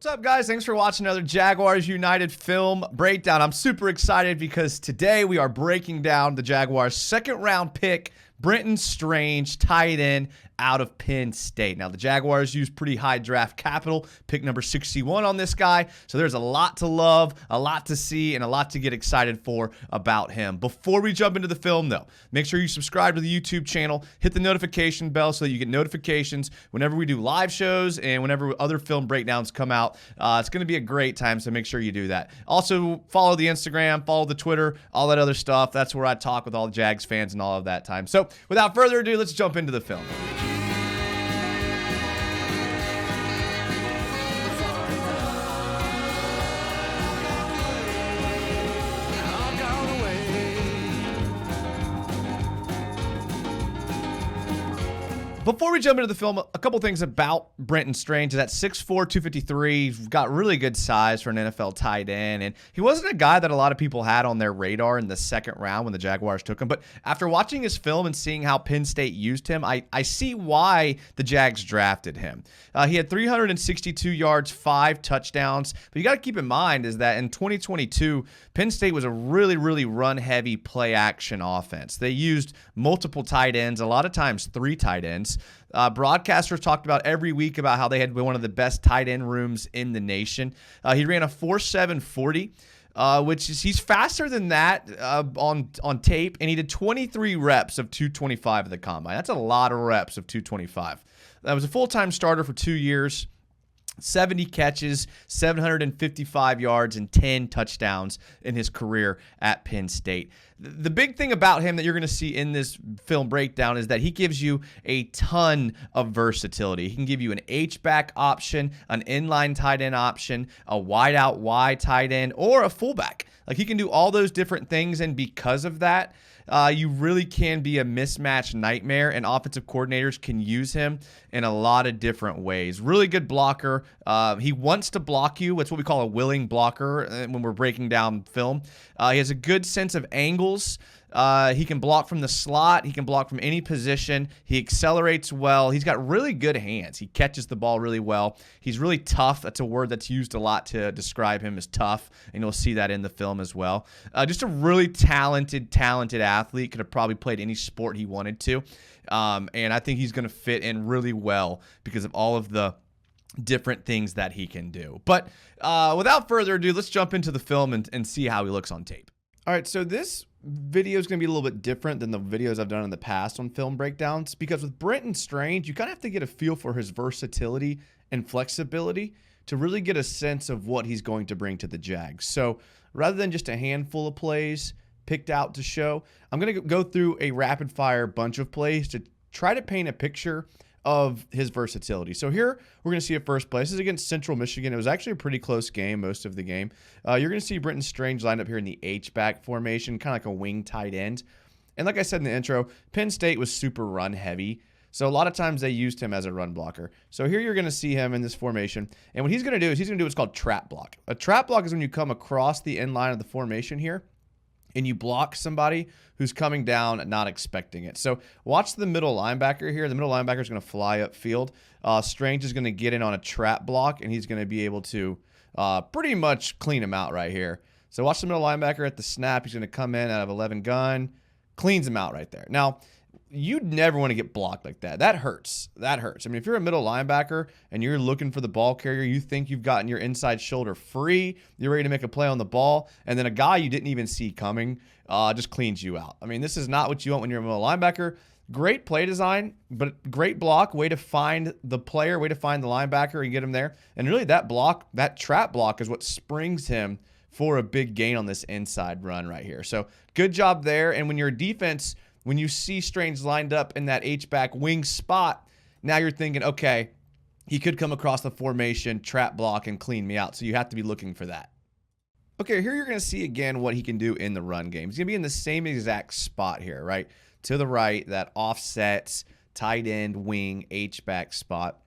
What's up, guys? Thanks for watching another Jaguars United film breakdown. I'm super excited because today we are breaking down the Jaguars' second-round pick, Brenton Strange, tight end out of Penn State. Now, the Jaguars used pretty high draft capital, pick number 61 on this guy, so there's a lot to love, a lot to see, and a lot to get excited for about him. Before we jump into the film, though, make sure you subscribe to the YouTube channel, hit the notification bell so that you get notifications whenever we do live shows and whenever other film breakdowns come out. It's going to be a great time, so make sure you do that. Also, follow the Instagram, follow the Twitter, all that other stuff. That's where I talk with all the Jags fans and all of that time. So, without further ado, let's jump into the film. Before we jump into the film, a couple things about Brenton Strange. Is at 6'4", 253. He's got really good size for an NFL tight end. And he wasn't a guy that a lot of people had on their radar in the second round when the Jaguars took him. But after watching his film and seeing how Penn State used him, I see why the Jags drafted him. He had 362 yards, 5 touchdowns. But you got to keep in mind is that in 2022, Penn State was a really, really run-heavy play-action offense. They used multiple tight ends, a lot of times 3 tight ends. Broadcasters talked about every week about how they had one of the best tight end rooms in the nation. He ran a 4.7 40, which is he's faster than that on tape, and he did 23 reps of 225 at the combine. That's a lot of reps of 225. That was a full-time starter for 2 years. 70 catches, 755 yards, and 10 touchdowns in his career at Penn State. The big thing about him that you're going to see in this film breakdown is that he gives you a ton of versatility. He can give you an H-back option, an inline tight end option, a wide out Y tight end, or a fullback. Like, he can do all those different things, and because of that, you really can be a mismatch nightmare, and offensive coordinators can use him in a lot of different ways. Really good blocker. He wants to block you. It's what we call a willing blocker when we're breaking down film. He has a good sense of angles. He can block from the slot. He can block from any position. He accelerates well. He's got really good hands. He catches the ball really well. He's really tough. That's a word that's used a lot to describe him as tough, and you'll see that in the film as well. Just a really talented athlete. Could have probably played any sport he wanted to, and I think he's going to fit in really well because of all of the different things that he can do. But without further ado, let's jump into the film and see how he looks on tape. All right, so this video is going to be a little bit different than the videos I've done in the past on film breakdowns, because with Brenton Strange, you kind of have to get a feel for his versatility and flexibility to really get a sense of what he's going to bring to the Jags. So rather than just a handful of plays picked out to show, I'm going to go through a rapid fire bunch of plays to try to paint a picture of his versatility. So here we're going to see at first play. This is against Central Michigan. It was actually a pretty close game most of the game. You're going to see Brenton Strange lined up here in the H-back formation, kind of like a wing tight end. And like I said in the intro, Penn State was super run heavy. So a lot of times they used him as a run blocker. So here you're going to see him in this formation. And what he's going to do is he's going to do what's called trap block. A trap block is when you come across the end line of the formation here and you block somebody who's coming down not expecting it. So watch the middle linebacker here. The middle linebacker is going to fly upfield. Strange is going to get in on a trap block, and he's going to be able to pretty much clean him out right here. So watch the middle linebacker at the snap. He's going to come in out of 11 gun, cleans him out right there. Now, you'd never want to get blocked like that. That hurts. That hurts. I mean, if you're a middle linebacker and you're looking for the ball carrier, you think you've gotten your inside shoulder free, you're ready to make a play on the ball, and then a guy you didn't even see coming just cleans you out. I mean, this is not what you want when you're a middle linebacker. Great play design, but great block, way to find the player, way to find the linebacker and get him there. And really that block, that trap block is what springs him for a big gain on this inside run right here. So good job there. And when you're a defense, when you see Strange lined up in that H-back wing spot, now you're thinking, okay, he could come across the formation, trap block, and clean me out. So you have to be looking for that. Okay, here you're going to see again what he can do in the run game. He's going to be in the same exact spot here, right? To the right, that offsets, tight end, wing, H-back spot.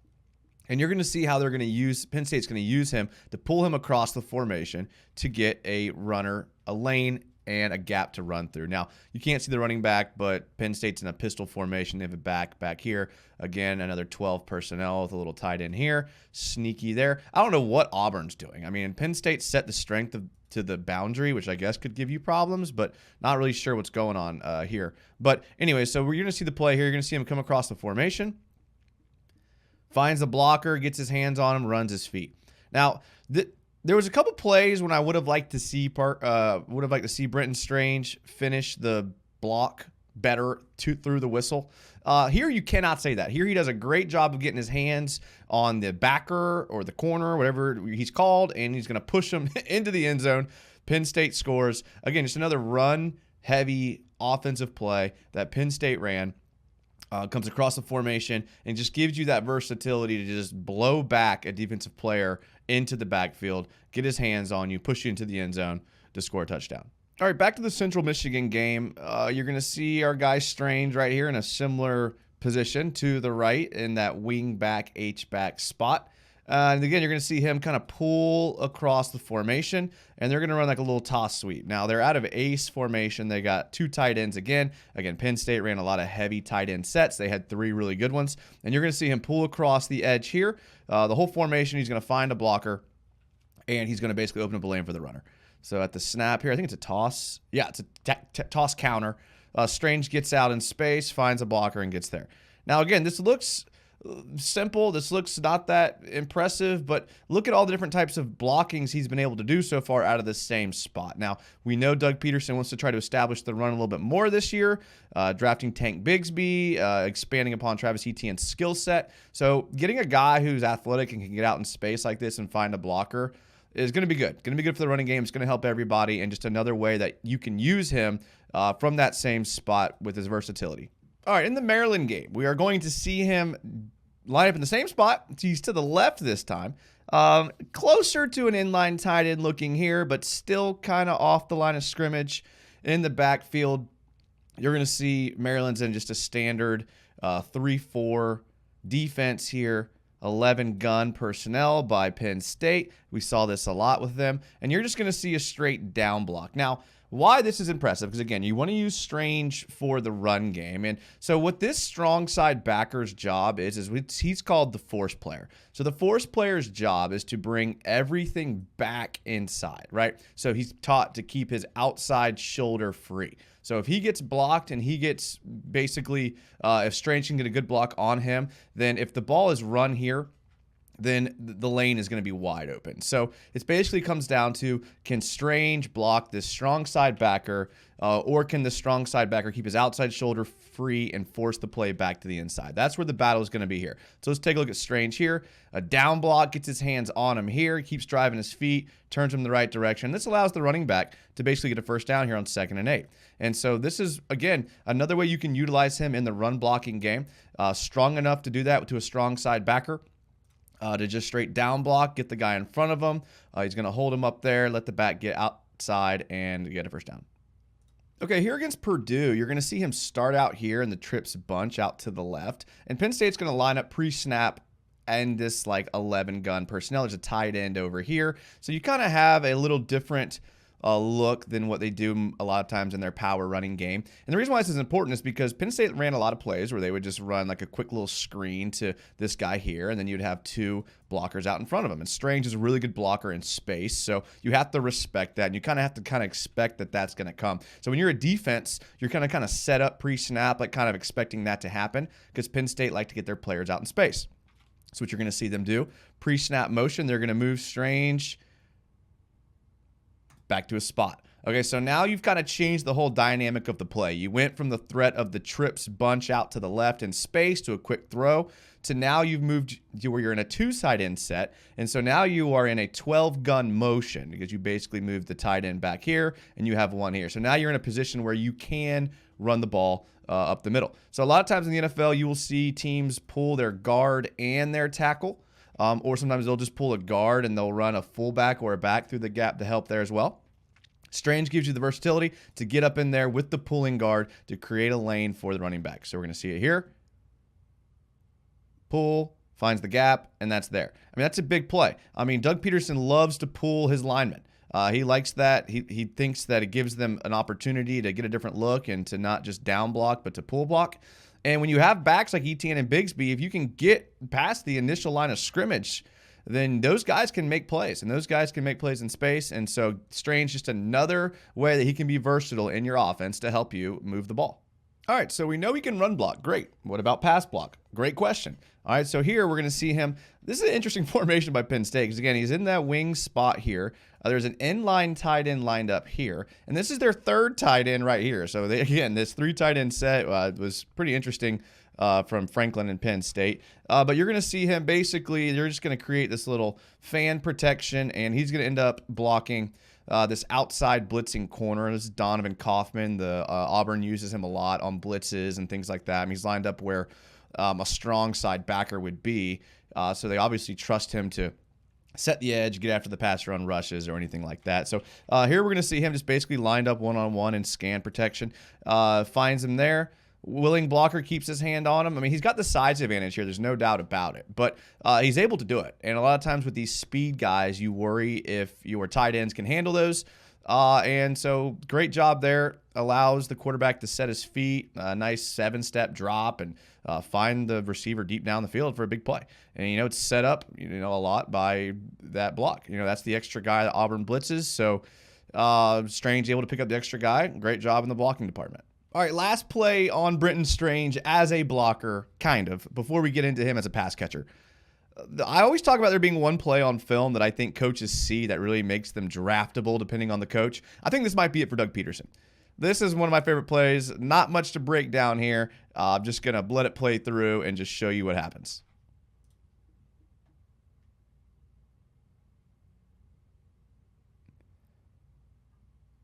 And you're going to see how they're going to use, Penn State's going to use him to pull him across the formation to get a runner, a lane and a gap to run through. Now, you can't see the running back, but Penn State's in a pistol formation. They have a back here. Again, another 12 personnel with a little tight end here. Sneaky there. I don't know what Auburn's doing. I mean, Penn State set the strength to the boundary, which I guess could give you problems, but not really sure what's going on here. But anyway, so we're going to see the play here. You're going to see him come across the formation. Finds the blocker, gets his hands on him, runs his feet. Now, there was a couple plays when I would have liked to see Brenton Strange finish the block better through the whistle. Here you cannot say that. Here he does a great job of getting his hands on the backer or the corner, whatever he's called, and he's going to push him into the end zone. Penn State scores. Again, just another run-heavy offensive play that Penn State ran. Comes across the formation and just gives you that versatility to just blow back a defensive player into the backfield, get his hands on you, push you into the end zone to score a touchdown. All right, back to the Central Michigan game. You're going to see our guy Strange right here in a similar position to the right in that wing back, H-back spot. And again, you're going to see him kind of pull across the formation, and they're going to run like a little toss sweep. Now, they're out of ace formation. They got 2 tight ends again. Again, Penn State ran a lot of heavy tight end sets. They had 3 really good ones. And you're going to see him pull across the edge here. The whole formation, he's going to find a blocker, and he's going to basically open up a lane for the runner. So at the snap here, I think it's a toss. Yeah, it's a toss counter. Strange gets out in space, finds a blocker, and gets there. Now, again, this looks simple. This looks not that impressive, but look at all the different types of blockings he's been able to do so far out of the same spot. Now, we know Doug Peterson wants to try to establish the run a little bit more this year, drafting Tank Bigsby, expanding upon Travis Etienne's skill set. So getting a guy who's athletic and can get out in space like this and find a blocker is going to be good. Going to be good for the running game. It's going to help everybody, and just another way that you can use him from that same spot with his versatility. All right, in the Maryland game, we are going to see him line up in the same spot. He's to the left this time. Closer to an inline tight end looking here, but still kind of off the line of scrimmage in the backfield. You're going to see Maryland's in just a standard 3-4 defense here. 11 gun personnel by Penn State. We saw this a lot with them. And you're just going to see a straight down block. Now, why this is impressive, because again, you want to use Strange for the run game. And so what this strong side backer's job is he's called the force player. So the force player's job is to bring everything back inside, right? So he's taught to keep his outside shoulder free. So if he gets blocked and he gets basically, if Strange can get a good block on him, then if the ball is run here, then the lane is going to be wide open. So it basically comes down to, can Strange block this strong side backer, or can the strong side backer keep his outside shoulder free and force the play back to the inside? That's where the battle is going to be here. So let's take a look at Strange here. A down block, gets his hands on him here, keeps driving his feet, turns him the right direction. This allows the running back to basically get a first down here on 2nd and 8. And so this is, again, another way you can utilize him in the run blocking game. Strong enough to do that to a strong side backer. To just straight down block, get the guy in front of him. He's going to hold him up there, let the back get outside, and get a first down. Okay, here against Purdue, you're going to see him start out here in the trips bunch out to the left. And Penn State's going to line up pre-snap and this like 11 gun personnel. There's a tight end over here. So you kind of have a little different look than what they do a lot of times in their power running game. And the reason why this is important is because Penn State ran a lot of plays where they would just run like a quick little screen to this guy here, and then you'd have 2 blockers out in front of him. And Strange is a really good blocker in space, so you have to respect that, and you kind of have to expect that that's going to come. So when you're a defense, you're kind of set up pre-snap, like kind of expecting that to happen, because Penn State like to get their players out in space. So what you're going to see them do, pre-snap motion, they're going to move Strange back to a spot. Okay, so now you've kind of changed the whole dynamic of the play. You went from the threat of the trips bunch out to the left in space to a quick throw, to now you've moved to where you're in a 2-side end set. And so now you are in a 12-gun motion, because you basically moved the tight end back here and you have one here. So now you're in a position where you can run the ball up the middle. So a lot of times in the NFL, you will see teams pull their guard and their tackle. Or sometimes they'll just pull a guard and they'll run a fullback or a back through the gap to help there as well. Strange gives you the versatility to get up in there with the pulling guard to create a lane for the running back. So we're going to see it here. Pull, finds the gap, and that's there. I mean, that's a big play. I mean, Doug Peterson loves to pull his linemen. He likes that. He thinks that it gives them an opportunity to get a different look and to not just down block, but to pull block. And when you have backs like Etienne and Bigsby, if you can get past the initial line of scrimmage, then those guys can make plays, and those guys can make plays in space. And so Strange, just another way that he can be versatile in your offense to help you move the ball. All right, so we know he can run block. Great. What about pass block? Great question. All right, so here we're going to see him. This is an interesting formation by Penn State because, again, he's in that wing spot here. There's an inline tight end lined up here, and this is their third tight end right here. So, again, this 3 tight end set was pretty interesting from Franklin and Penn State. But you're going to see him basically, they're just going to create this little fan protection, and he's going to end up blocking this outside blitzing corner. This is Donovan Kaufman. The Auburn uses him a lot on blitzes and things like that. I mean, he's lined up where a strong side backer would be. So they obviously trust him to set the edge, get after the pass run rushes or anything like that. So here we're going to see him just basically lined up one-on-one in scan protection. Finds him there. Willing blocker keeps his hand on him. I mean, he's got the size advantage here. There's no doubt about it. But he's able to do it. And a lot of times with these speed guys, you worry if your tight ends can handle those. And so great job there. Allows the quarterback to set his feet, a nice 7-step drop, and find the receiver deep down the field for a big play. And, it's set up, a lot by that block. That's the extra guy that Auburn blitzes. So Strange able to pick up the extra guy. Great job in the blocking department. All right, last play on Brenton Strange as a blocker, kind of, before we get into him as a pass catcher. I always talk about there being one play on film that I think coaches see that really makes them draftable depending on the coach. I think this might be it for Doug Peterson. This is one of my favorite plays. Not much to break down here. I'm just going to let it play through and just show you what happens.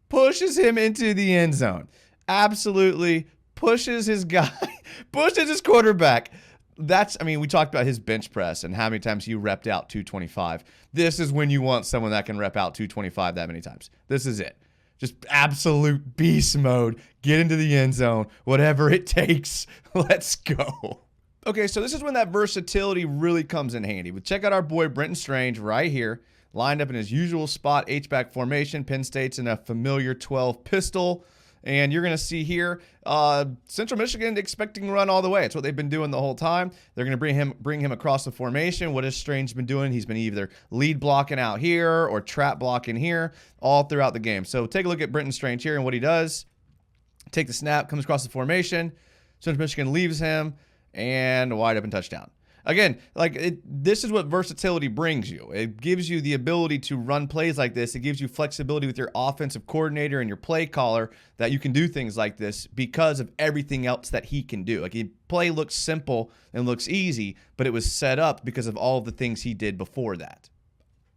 Pushes him into the end zone. Absolutely pushes his guy, pushes his quarterback. We talked about his bench press and how many times he repped out 225. This is when you want someone that can rep out 225 that many times. This is it. Just absolute beast mode. Get into the end zone. Whatever it takes. Let's go. Okay, so this is when that versatility really comes in handy. But check out our boy Brenton Strange right here. Lined up in his usual spot, H-back formation. Penn State's in a familiar 12 pistol. And you're going to see here, Central Michigan expecting run all the way. It's what they've been doing the whole time. They're going to bring him across the formation. What has Strange been doing? He's been either lead blocking out here or trap blocking here all throughout the game. So take a look at Brenton Strange here and what he does. Take the snap, comes across the formation. Central Michigan leaves him, and a wide open touchdown. Again, this is what versatility brings you. It gives you the ability to run plays like this. It gives you flexibility with your offensive coordinator and your play caller that you can do things like this because of everything else that he can do. Play looks simple and looks easy, but it was set up because of all of the things he did before that.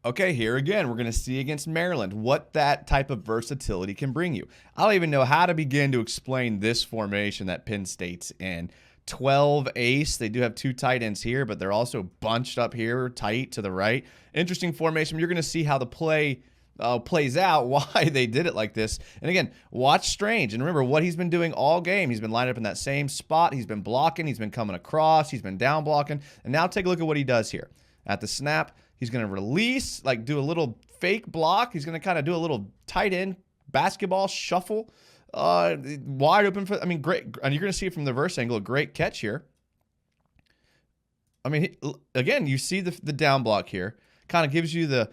Okay, here again, we're going to see against Maryland what that type of versatility can bring you. I don't even know how to begin to explain this formation that Penn State's in. 12 ace. They do have 2 tight ends here, but they're also bunched up here tight to the right. Interesting formation. You're going to see how the play plays out, why they did it like this. And again, watch Strange. And remember what he's been doing all game. He's been lined up in that same spot. He's been blocking. He's been coming across. He's been down blocking. And now take a look at what he does here. At the snap, he's going to release, do a little fake block. He's going to kind of do a little tight end basketball shuffle. Wide open great. And you're going to see from the reverse angle, a great catch here. Again, you see the down block here. Kind of gives you the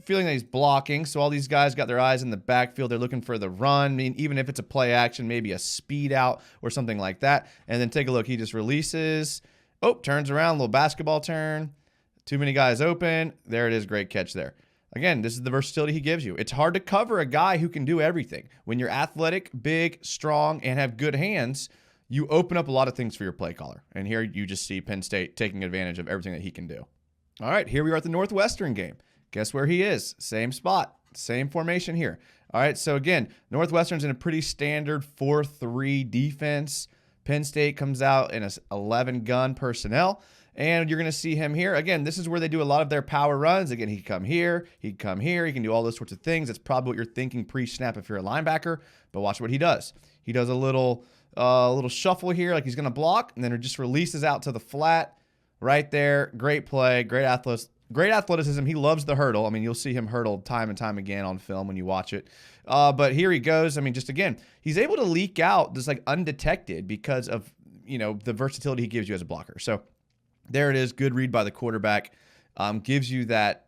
feeling that he's blocking. So all these guys got their eyes in the backfield. They're looking for the run. Even if it's a play action, maybe a speed out or something like that. And then take a look. He just releases. Oh, turns around, little basketball turn. Too many guys open. There it is. Great catch there. Again, this is the versatility he gives you. It's hard to cover a guy who can do everything. When you're athletic, big, strong, and have good hands, you open up a lot of things for your play caller. And here you just see Penn State taking advantage of everything that he can do. All right, here we are at the Northwestern game. Guess where he is? Same spot, same formation here. All right, so again, Northwestern's in a pretty standard 4-3 defense. Penn State comes out in a 11-gun personnel. And you're going to see him here. Again, this is where they do a lot of their power runs. Again, he'd come here. He can do all those sorts of things. That's probably what you're thinking pre-snap if you're a linebacker. But watch what he does. He does a little shuffle here, like he's going to block, and then it just releases out to the flat right there. Great play, great Great athleticism. He loves the hurdle. I mean, you'll see him hurdle time and time again on film when you watch it. But here he goes. I mean, just again, he's able to leak out just like undetected because of, the versatility he gives you as a blocker. So there it is. Good read by the quarterback. Gives you that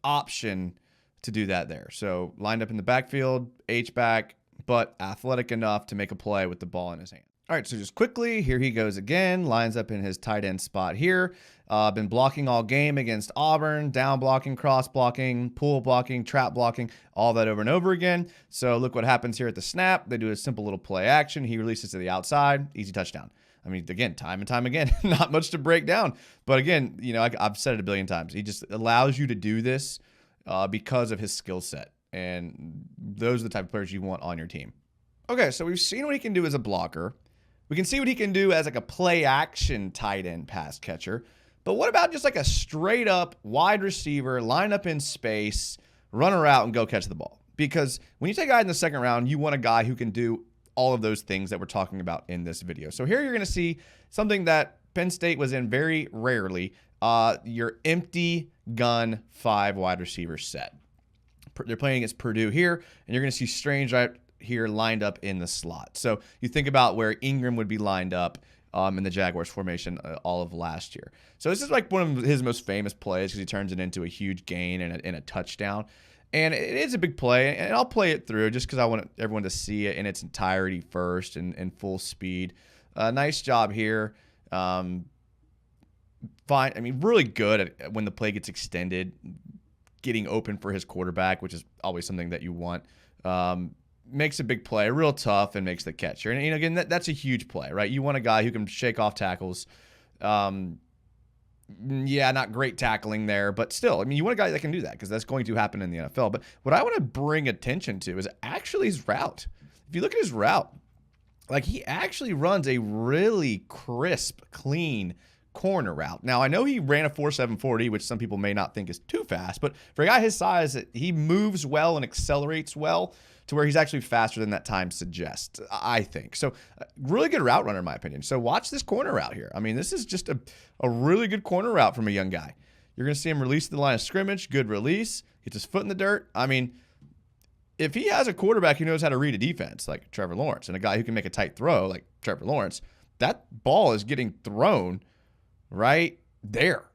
option to do that there. So lined up in the backfield, H-back, but athletic enough to make a play with the ball in his hand. All right, so just quickly, here he goes again. Lines up in his tight end spot here. Been blocking all game against Auburn, down blocking, cross blocking, pull blocking, trap blocking, all that over and over again. So look what happens here at the snap. They do a simple little play action. He releases to the outside, easy touchdown. I mean, again, time and time again, not much to break down. But again, I've said it a billion times. He just allows you to do this because of his skill set. And those are the type of players you want on your team. Okay, so we've seen what he can do as a blocker. We can see what he can do as like a play action tight end pass catcher. But what about just like a straight up wide receiver, line up in space, run a route and go catch the ball? Because when you take a guy in the second round, you want a guy who can do all of those things that we're talking about in this video. So here you're going to see something that Penn State was in very rarely, your empty gun 5 wide receiver set. They're playing against Purdue here, and you're going to see Strange right here lined up in the slot. So you think about where Ingram would be lined up in the Jaguars formation all of last year. So this is like one of his most famous plays because he turns it into a huge gain and a touchdown. And it is a big play, and I'll play it through just because I want everyone to see it in its entirety first and full speed. Nice job here. Fine. I mean, really good at when the play gets extended, getting open for his quarterback, which is always something that you want. Makes a big play, real tough, and makes the catch here. And again, that's a huge play, right? You want a guy who can shake off tackles. Yeah, not great tackling there, but still, I mean, you want a guy that can do that because that's going to happen in the NFL. But what I want to bring attention to is actually his route. If you look at his route, like he actually runs a really crisp, clean corner route. Now, I know he ran a 4.7 40, which some people may not think is too fast, but for a guy his size, he moves well and accelerates well to where he's actually faster than that time suggests, I think. So really good route runner in my opinion. So watch this corner route here. I mean, this is just a really good corner route from a young guy. You're going to see him release to the line of scrimmage, good release, gets his foot in the dirt. I mean, if he has a quarterback who knows how to read a defense like Trevor Lawrence and a guy who can make a tight throw like Trevor Lawrence, that ball is getting thrown right there.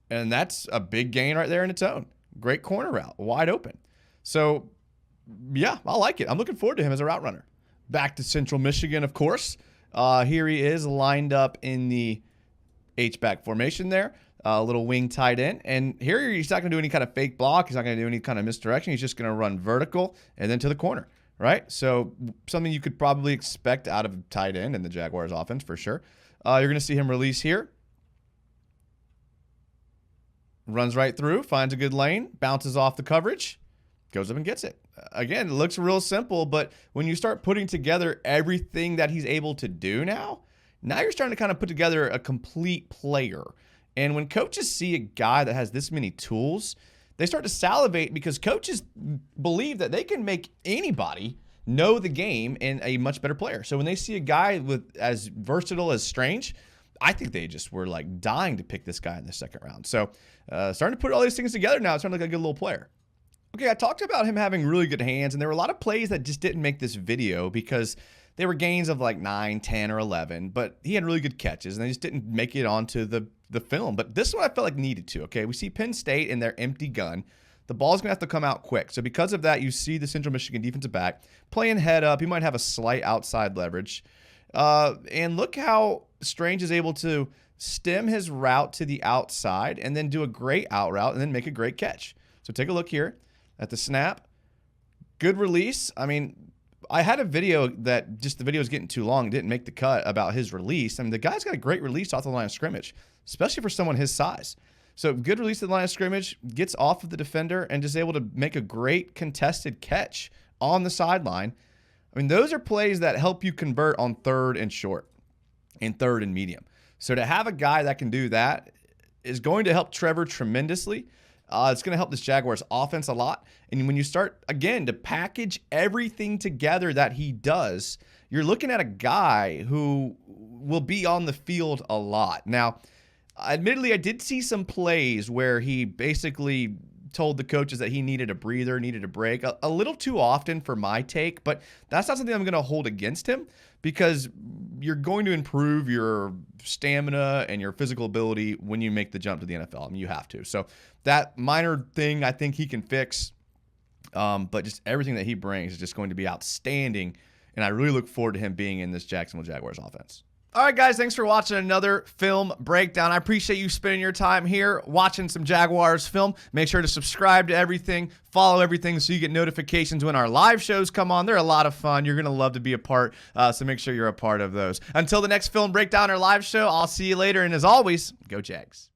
And that's a big gain right there in its own. Great corner route, wide open. So, yeah, I like it. I'm looking forward to him as a route runner. Back to Central Michigan, of course. Here he is lined up in the H-back formation there. A little wing tight end. And here he's not going to do any kind of fake block. He's not going to do any kind of misdirection. He's just going to run vertical and then to the corner, right? So something you could probably expect out of a tight end in the Jaguars offense for sure. You're going to see him release here. Runs right through, finds a good lane, bounces off the coverage, goes up and gets it. Again, it looks real simple, but when you start putting together everything that he's able to do now you're starting to kind of put together a complete player. And when coaches see a guy that has this many tools, they start to salivate because coaches believe that they can make anybody know the game and a much better player. So when they see a guy with as versatile as Strange, I think they just were like dying to pick this guy in the second round. So starting to put all these things together now, it's starting to look like a good little player. Okay, I talked about him having really good hands, and there were a lot of plays that just didn't make this video because they were gains of like 9, 10, or 11, but he had really good catches, and they just didn't make it onto the film. But this one I felt like needed to, okay? We see Penn State in their empty gun. The ball's going to have to come out quick. So because of that, you see the Central Michigan defensive back playing head up. He might have a slight outside leverage. And look how Strange is able to stem his route to the outside and then do a great out route and then make a great catch. So take a look here at the snap. Good release. I mean, I had a video that just the video was getting too long, didn't make the cut about his release. I mean, the guy's got a great release off the line of scrimmage, especially for someone his size. So good release to the line of scrimmage, gets off of the defender, and just able to make a great contested catch on the sideline. I mean, those are plays that help you convert on third and short and third and medium. So to have a guy that can do that is going to help Trevor tremendously. It's going to help this Jaguars offense a lot. And when you start, again, to package everything together that he does, you're looking at a guy who will be on the field a lot. Now, Admittedly, I did see some plays where he basically told the coaches that he needed a breather, needed a break, a little too often for my take, but that's not something I'm going to hold against him because you're going to improve your stamina and your physical ability when you make the jump to the NFL. I mean, you have to. So that minor thing I think he can fix, but just everything that he brings is just going to be outstanding, and I really look forward to him being in this Jacksonville Jaguars offense. All right, guys, thanks for watching another film breakdown. I appreciate you spending your time here watching some Jaguars film. Make sure to subscribe to everything, follow everything so you get notifications when our live shows come on. They're a lot of fun. You're going to love to be a part, so make sure you're a part of those. Until the next film breakdown or live show, I'll see you later, and as always, go Jags.